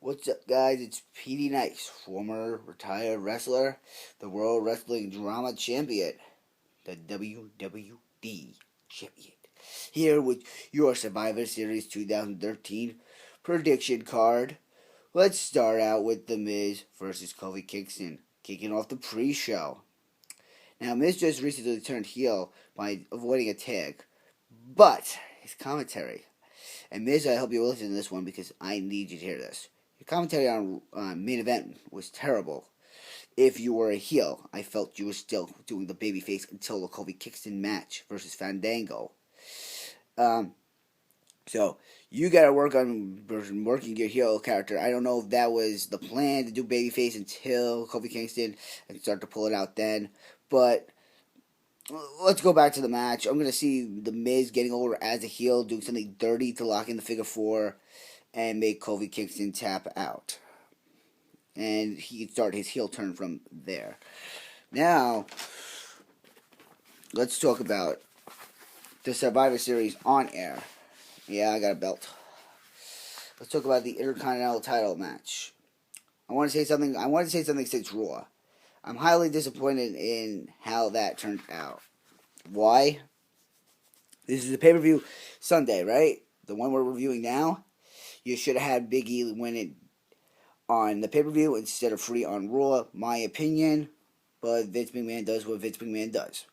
What's up, guys? It's PD Nice, former retired wrestler, the World Wrestling Drama Champion, the WWE Champion. Here with your Survivor Series 2013 prediction card. Let's start out with The Miz versus Kofi Kingston, kicking off the pre-show. Now, Miz just recently turned heel by avoiding a tag, but his commentary. And Miz, I hope you listen to this one because I need you to hear this. Your commentary on main event was terrible. If you were a heel, I felt you were still doing the babyface until the Kofi Kingston match versus Fandango. So you got to work on working your heel character. I don't know if that was the plan to do babyface until Kofi Kingston and start to pull it out then, but let's go back to the match. I'm going to see The Miz getting over as a heel, doing something dirty to lock in the figure four and make Kofi Kingston tap out. And he can start his heel turn from there. Now, let's talk about the Survivor Series on air. Yeah, I got a belt. Let's talk about the Intercontinental title match. I want to say something since Raw. I'm highly disappointed in how that turned out. Why? This is the pay-per-view Sunday, right? The one we're reviewing now. You should have had Big E win it on the pay-per-view instead of free on Raw, my opinion. But Vince McMahon does what Vince McMahon does.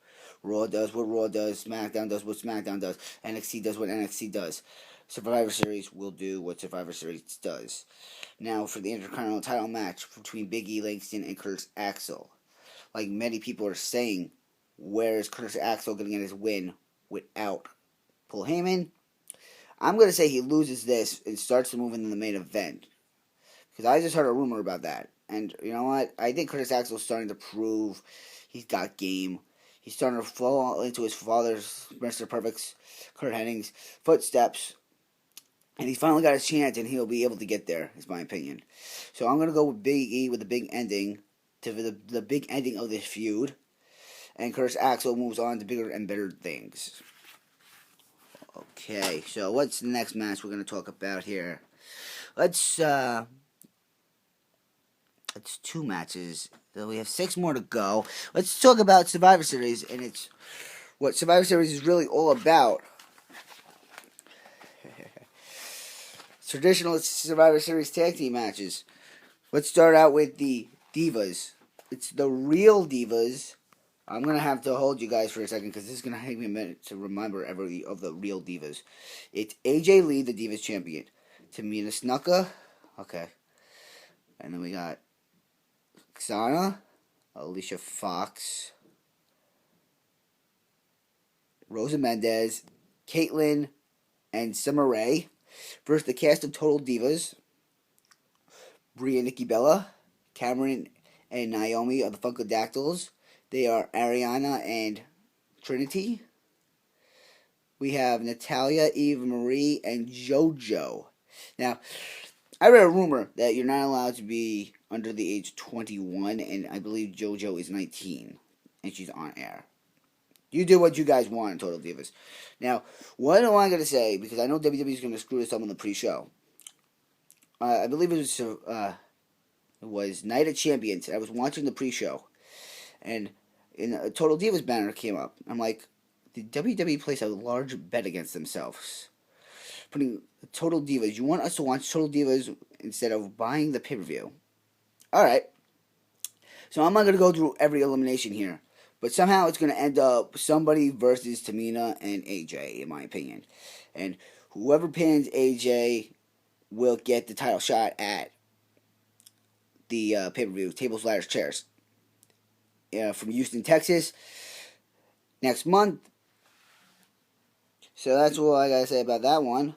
Raw does what Raw does. SmackDown does what SmackDown does. NXT does what NXT does. Survivor Series will do what Survivor Series does. Now, for the Intercontinental title match between Big E Langston and Curtis Axel. Like many people are saying, where is Curtis Axel going to get his win without Paul Heyman? I'm going to say he loses this and starts to move into the main event. Because I just heard a rumor about that. And you know what? I think Curtis Axel's starting to prove he's got game. He's starting to fall into his father's, Mr. Perfect's, Kurt Hennig's footsteps. And he's finally got his chance, and he'll be able to get there, is my opinion. So I'm going to go with Big E with the big ending, to the big ending of this feud. And Curtis Axel moves on to bigger and better things. Okay, so what's the next match we're going to talk about here? It's two matches. So we have 6 more to go. Let's talk about Survivor Series, and it's what Survivor Series is really all about. Traditional Survivor Series tag team matches. Let's start out with the Divas. It's the real Divas. I'm going to have to hold you guys for a second because this is going to take me a minute to remember every of the real Divas. It's AJ Lee, the Divas champion. Tamina Snuka. Okay. And then we got Xana, Alicia Fox, Rosa Mendez, Caitlyn, and Summer Rae versus the cast of Total Divas. Bria, Nikki Bella, Cameron, and Naomi are the Funkadactyls. They are Ariana and Trinity. We have Natalia, Eva Marie, and JoJo. Now, I read a rumor that you're not allowed to be under the age of 21, and I believe JoJo is 19, and she's on air. You do what you guys want in Total Divas. Now, what am I going to say, because I know WWE is going to screw this up on the pre-show. I believe it was Night of Champions. I was watching the pre-show, and in a Total Divas banner came up. I'm like, did WWE place a large bet against themselves? Putting Total Divas. You want us to watch Total Divas instead of buying the pay-per-view. Alright. So I'm not going to go through every elimination here. But somehow it's going to end up somebody versus Tamina and AJ, in my opinion. And whoever pins AJ will get the title shot at the pay-per-view. Tables, ladders, chairs. From Houston, Texas. Next month. So that's all I got to say about that one.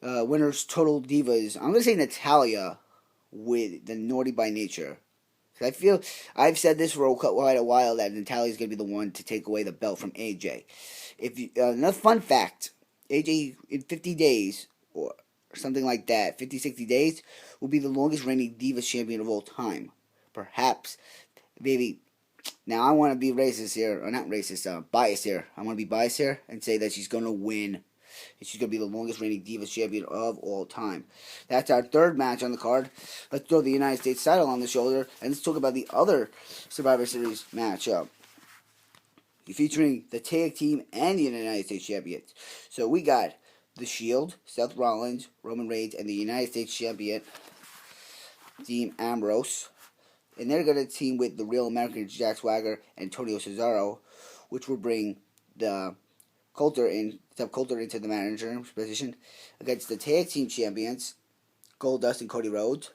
Winners Total Divas. I'm going to say Natalia with the Naughty by Nature. I feel I've said this for quite a while that Natalia's going to be the one to take away the belt from AJ. Another fun fact, AJ in 50 days or something like that, 50, 60 days, will be the longest reigning Divas champion of all time. Perhaps, maybe. Now I want to be racist here, or not racist, biased here. I want to be biased here and say that she's going to win And she's going to be the longest reigning Divas champion of all time. That's our third match on the card. Let's throw the United States title on the shoulder, and let's talk about the other Survivor Series matchup, featuring the tag team and the United States champions. So we got The Shield, Seth Rollins, Roman Reigns, and the United States champion, Dean Ambrose. And they're going to team with the Real Americans, Jack Swagger and Antonio Cesaro, which will bring the Coulter into the manager position against the tag team champions, Goldust and Cody Rhodes,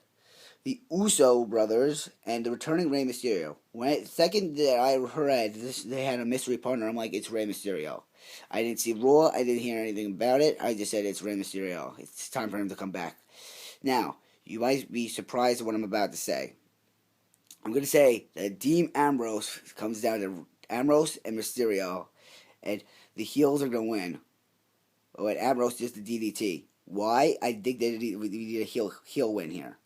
the Uso brothers, and the returning Rey Mysterio. The second that I heard this, they had a mystery partner, I'm like, it's Rey Mysterio. I didn't see Raw, I didn't hear anything about it, I just said it's Rey Mysterio. It's time for him to come back. Now, you might be surprised at what I'm about to say. I'm going to say that Dean Ambrose comes down to Ambrose and Mysterio, and the heels are going to win. But Ambrose is the DDT. Why? I think we need a heel win here.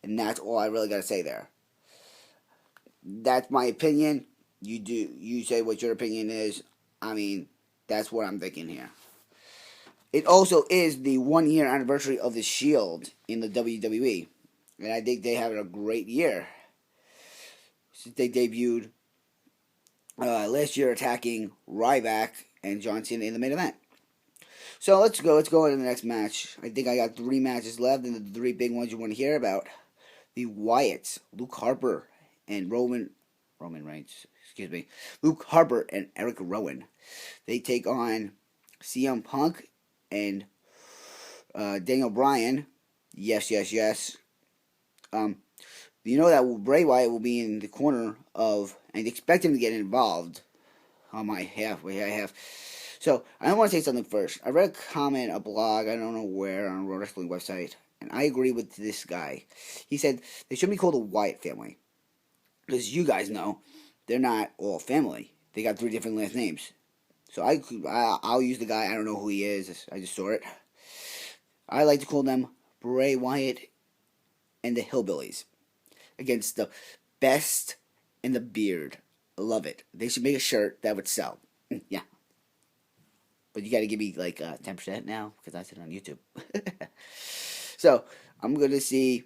And that's all I really got to say there. That's my opinion. You say what your opinion is. I mean, that's what I'm thinking here. It also is the 1 year anniversary of the Shield in the WWE. And I think they have a great year. Since they debuted last year attacking Ryback and John Cena in the main event. So let's go into the next match. I think I got 3 matches left, and the 3 big ones you want to hear about. The Wyatts, Luke Harper and Roman Reigns, Luke Harper and Eric Rowan. They take on CM Punk and Daniel Bryan. Yes. You know that Bray Wyatt will be in the corner of, and expect him to get involved on my half. So, I want to say something first. I read a blog, I don't know where, on a wrestling website, and I agree with this guy. He said they should be called the Wyatt family. Because you guys know, they're not all family. They got 3 different last names. So, I'll use the guy, I don't know who he is, I just saw it. I like to call them Bray Wyatt and the Hillbillies. Against the Best and the Beard. I love it. They should make a shirt that would sell. Yeah. But you got to give me like 10% now because I said it on YouTube. So, I'm going to see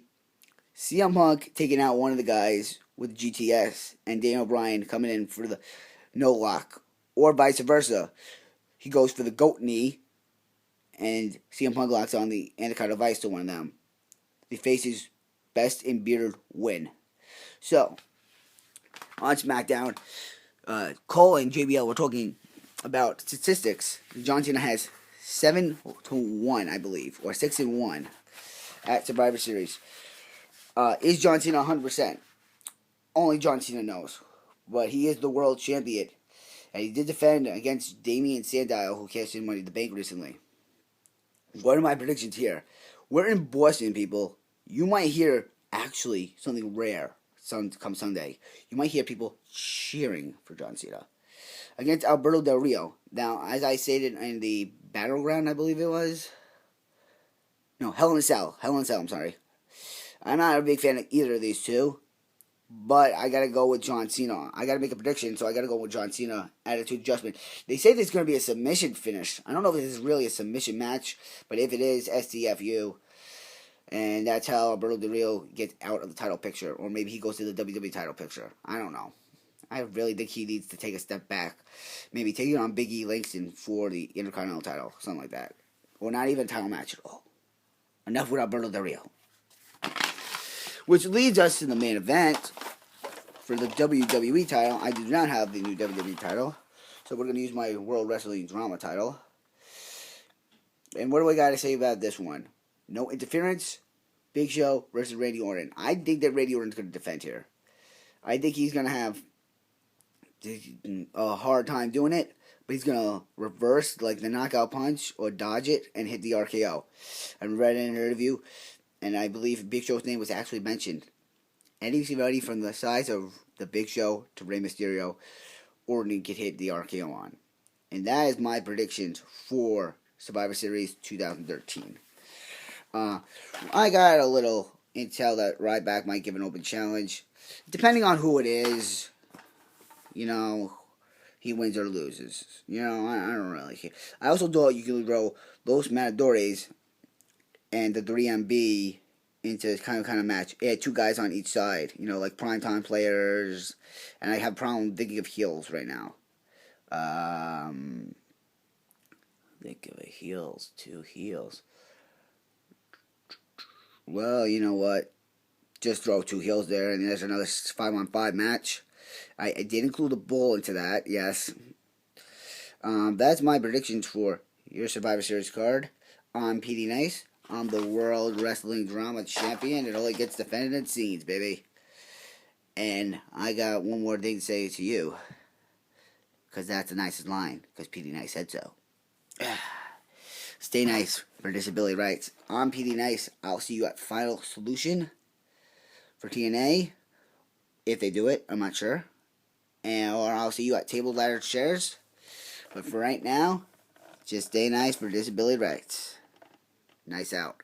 CM Punk taking out one of the guys with GTS and Daniel Bryan coming in for the no lock. Or vice versa. He goes for the goat knee and CM Punk locks on the anaconda vice to one of them. The faces Best in Beard win. So, on SmackDown, Cole and JBL were talking about statistics. John Cena has 7-1, I believe, or 6-1 at Survivor Series. Is John Cena 100%? Only John Cena knows. But he is the world champion. And he did defend against Damian Sandow, who cashed in Money in the Bank recently. What are my predictions here? We're in Boston, people. You might hear, actually, something rare come Sunday. You might hear people cheering for John Cena against Alberto Del Rio. Now, as I stated in the Battleground, I believe it was. No, Hell in a Cell, I'm sorry. I'm not a big fan of either of these two, but I gotta go with John Cena. I gotta make a prediction, so I gotta go with John Cena. Attitude adjustment. They say there's gonna be a submission finish. I don't know if this is really a submission match, but if it is, STFU. And that's how Alberto Del Rio gets out of the title picture. Or maybe he goes to the WWE title picture. I don't know. I really think he needs to take a step back. Maybe take it on Big E Langston for the Intercontinental title. Something like that. Or not even a title match at all. Enough with Alberto Del Rio. Which leads us to the main event. For the WWE title. I do not have the new WWE title. So we're going to use my World Wrestling Drama title. And what do I got to say about this one? No interference. Big Show versus Randy Orton. I think that Randy Orton's going to defend here. I think he's going to have a hard time doing it, but he's going to reverse like the knockout punch or dodge it and hit the RKO. I read in an interview, and I believe Big Show's name was actually mentioned. Anybody from the size of the Big Show to Rey Mysterio, Orton could hit the RKO on. And that is my predictions for Survivor Series 2013. I got a little intel that Ryback might give an open challenge. Depending on who it is, you know, he wins or loses. You know, I don't really care. I also thought you could throw Los Matadores and the 3MB into this kind of match. It had two guys on each side, you know, like primetime players, and I have a problem thinking of heels right now. Think of a heels, two heels. Well, you know what? Just throw two heels there, and there's another 5-on-5 match. I did include a bull into that, yes. That's my predictions for your Survivor Series card. I'm PD Nice. I'm the World Wrestling Drama Champion. It only gets defended in scenes, baby. And I got one more thing to say to you. Because that's the nicest line. Because PD Nice said so. Stay nice for disability rights. I'm PD Nice. I'll see you at Final Solution for TNA. If they do it, I'm not sure. Or I'll see you at Table Ladder Chairs. But for right now, just stay nice for disability rights. Nice out.